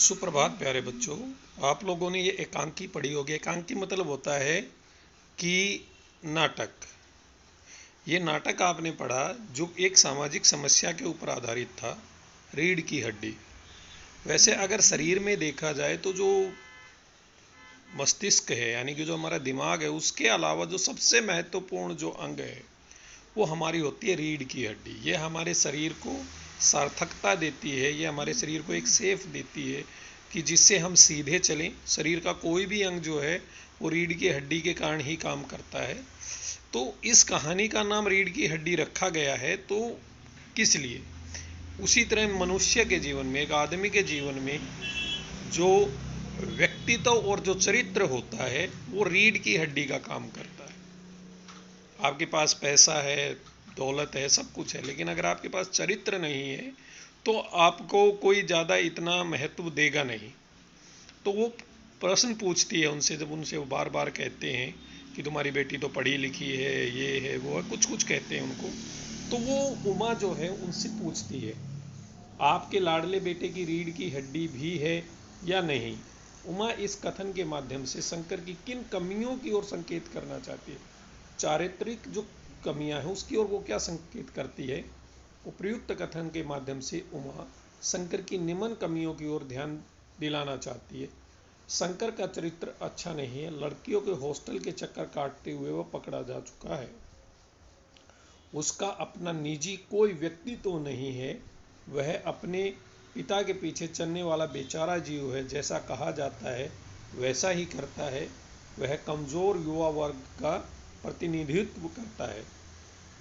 सुप्रभात प्यारे बच्चों। आप लोगों ने ये एकांकी पढ़ी होगी। एकांकी मतलब होता है कि नाटक। ये नाटक आपने पढ़ा जो एक सामाजिक समस्या के ऊपर आधारित था, रीढ़ की हड्डी। वैसे अगर शरीर में देखा जाए तो जो मस्तिष्क है, यानी कि जो हमारा दिमाग है, उसके अलावा जो सबसे महत्वपूर्ण जो अंग है वो हमारी होती है रीढ़ की हड्डी। ये हमारे शरीर को सार्थकता देती है, ये हमारे शरीर को एक सेफ देती है कि जिससे हम सीधे चलें। शरीर का कोई भी अंग जो है वो रीढ़ की हड्डी के कारण ही काम करता है। तो इस कहानी का नाम रीढ़ की हड्डी रखा गया है तो किस लिए? उसी तरह मनुष्य के जीवन में, एक आदमी के जीवन में जो व्यक्तित्व और जो चरित्र होता है वो रीढ़ की हड्डी का काम करता है। आपके पास पैसा है, दौलत है, सब कुछ है, लेकिन अगर आपके पास चरित्र नहीं है तो आपको कोई ज़्यादा इतना महत्व देगा नहीं। तो वो प्रश्न पूछती है उनसे, जब उनसे वो बार बार कहते हैं कि तुम्हारी बेटी तो पढ़ी लिखी है, ये है वो है, कुछ कुछ कहते हैं उनको। तो वो उमा जो है उनसे पूछती है, आपके लाडले बेटे की रीढ़ की हड्डी भी है या नहीं? उमा इस कथन के माध्यम से शंकर की किन कमियों की ओर संकेत करना चाहती है? चारित्रिक जो कमियां हैं उसकी ओर वो क्या संकेत करती है? उपयुक्त कथन के माध्यम से उमा शंकर की निम्न कमियों की ओर ध्यान दिलाना चाहती है। शंकर का चरित्र अच्छा नहीं है, लड़कियों के हॉस्टल के चक्कर काटते हुए वह पकड़ा जा चुका है। उसका अपना निजी कोई व्यक्तित्व तो नहीं है, वह अपने पिता के पीछे चलने वाला बेचारा जीव है। जैसा कहा जाता है वैसा ही करता है। वह कमज़ोर युवा वर्ग का प्रतिनिधित्व करता है।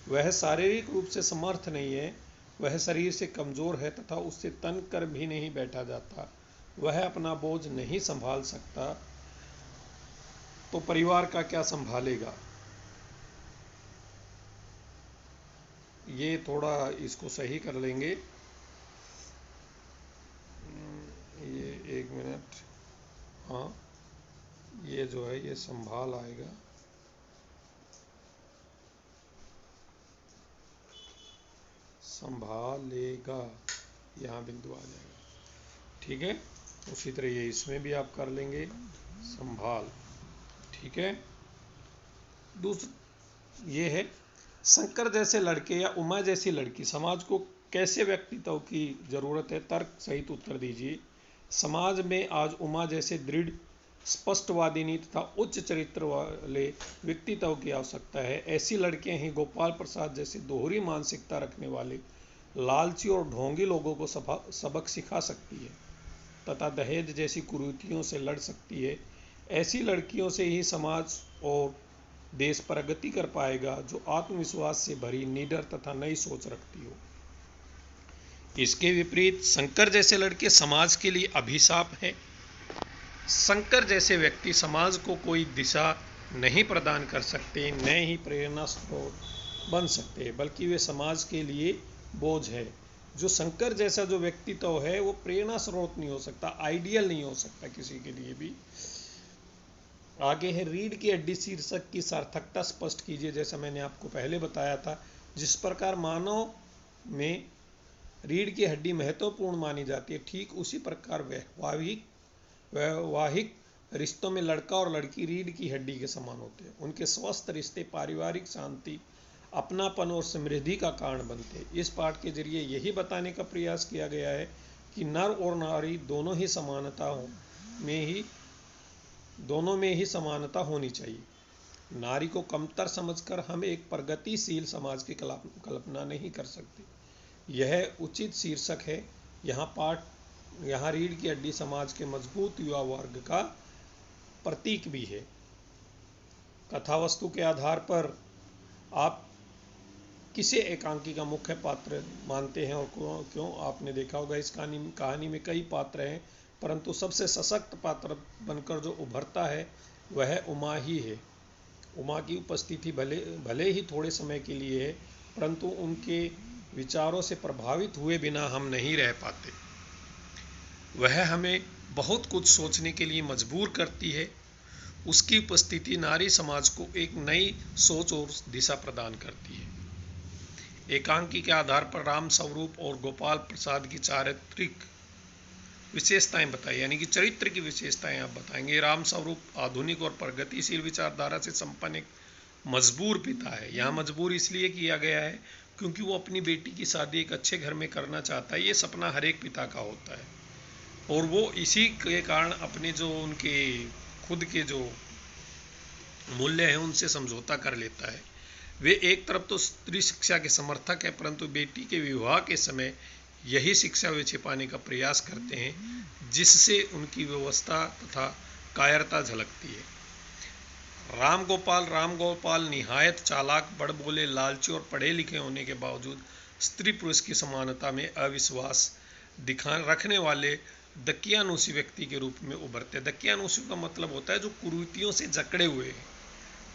वह शारीरिक रूप से समर्थ नहीं है, वह शरीर से कमज़ोर है तथा उससे तन कर भी नहीं बैठा जाता। वह अपना बोझ नहीं संभाल सकता तो परिवार का क्या संभालेगा? ये थोड़ा इसको सही कर लेंगे। ये एक मिनट। हाँ, ये जो है ये संभाल आएगा। संभालेगा, यहाँ बिंदु आ जाएगा। ठीक है, उसी तरह ये इसमें भी आप कर लेंगे, संभाल। ठीक है। दूसरा ये है, शंकर जैसे लड़के या उमा जैसी लड़की समाज को कैसे व्यक्तित्व की जरूरत है? तर्क सहित उत्तर दीजिए। समाज में आज उमा जैसे दृढ़, स्पष्टवादिनी तथा उच्च चरित्र वाले व्यक्तित्व की आवश्यकता है। ऐसी लड़कियां ही गोपाल प्रसाद जैसे दोहरी मानसिकता रखने वाले लालची और ढोंगी लोगों को सबक सिखा सकती है तथा दहेज जैसी कुरीतियों से लड़ सकती है। ऐसी लड़कियों से ही समाज और देश प्रगति कर पाएगा जो आत्मविश्वास से भरी, निडर तथा नई सोच रखती हो। इसके विपरीत शंकर जैसे लड़के समाज के लिए अभिशाप हैं। शंकर जैसे व्यक्ति समाज को कोई दिशा नहीं प्रदान कर सकते, न ही प्रेरणा स्रोत बन सकते, बल्कि वे समाज के लिए बोझ है। जो शंकर जैसा जो व्यक्तित्व है वो प्रेरणा स्रोत नहीं हो सकता, आइडियल नहीं हो सकता किसी के लिए भी। आगे है, रीढ़ की हड्डी शीर्षक की सार्थकता स्पष्ट कीजिए। जैसा मैंने आपको पहले बताया था, जिस प्रकार मानव में रीढ़ की हड्डी महत्वपूर्ण मानी जाती है, ठीक उसी प्रकार वैवाहिक रिश्तों में लड़का और लड़की रीढ़ की हड्डी के समान होते हैं। उनके स्वस्थ रिश्ते पारिवारिक शांति, अपनापन और समृद्धि का कारण बनते हैं। इस पाठ के जरिए यही बताने का प्रयास किया गया है कि नर और नारी दोनों में ही समानता होनी चाहिए। नारी को कमतर समझकर हम एक प्रगतिशील समाज की कल्पना नहीं कर सकते। यह उचित शीर्षक है। यहाँ रीढ़ की हड्डी समाज के मजबूत युवा वर्ग का प्रतीक भी है। कथावस्तु के आधार पर आप किसे एकांकी का मुख्य पात्र मानते हैं और क्यों? आपने देखा होगा इस कहानी में कई पात्र हैं, परंतु सबसे सशक्त पात्र बनकर जो उभरता है वह उमा ही है। उमा की उपस्थिति भले ही थोड़े समय के लिए है, परंतु उनके विचारों से प्रभावित हुए बिना हम नहीं रह पाते। वह हमें बहुत कुछ सोचने के लिए मजबूर करती है। उसकी उपस्थिति नारी समाज को एक नई सोच और दिशा प्रदान करती है। एकांकी के आधार पर राम स्वरूप और गोपाल प्रसाद की चारित्रिक विशेषताएं बताइए, यानी कि चरित्र की विशेषताएं आप बताएंगे। राम स्वरूप आधुनिक और प्रगतिशील विचारधारा से संपन्न एक मजबूर पिता है। यहाँ मजबूर इसलिए किया गया है क्योंकि वो अपनी बेटी की शादी एक अच्छे घर में करना चाहता है। ये सपना हर एक पिता का होता है और वो इसी के कारण अपने जो उनके खुद के जो मूल्य हैं उनसे समझौता कर लेता है। वे एक तरफ तो स्त्री शिक्षा के समर्थक हैं, परंतु बेटी के विवाह के समय यही शिक्षा वे छिपाने का प्रयास करते हैं, जिससे उनकी व्यवस्था तथा कायरता झलकती है। राम गोपाल निहायत चालाक, बड़बोले, लालची और पढ़े लिखे होने के बावजूद स्त्री पुरुष की समानता में अविश्वास रखने वाले दकियानूसी व्यक्ति के रूप में उभरते। दकियानूसी का मतलब होता है जो कुरीतियों से जकड़े हुए हैं,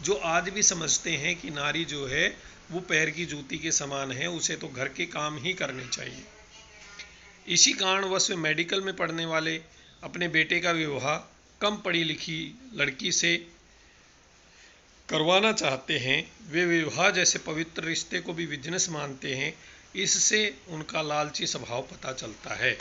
जो आज भी समझते हैं कि नारी जो है वो पैर की जूती के समान है, उसे तो घर के काम ही करने चाहिए। इसी कारणवश वे मेडिकल में पढ़ने वाले अपने बेटे का विवाह कम पढ़ी लिखी लड़की से करवाना चाहते हैं। वे विवाह जैसे पवित्र रिश्ते को भी बिजनेस मानते हैं। इससे उनका लालची स्वभाव पता चलता है।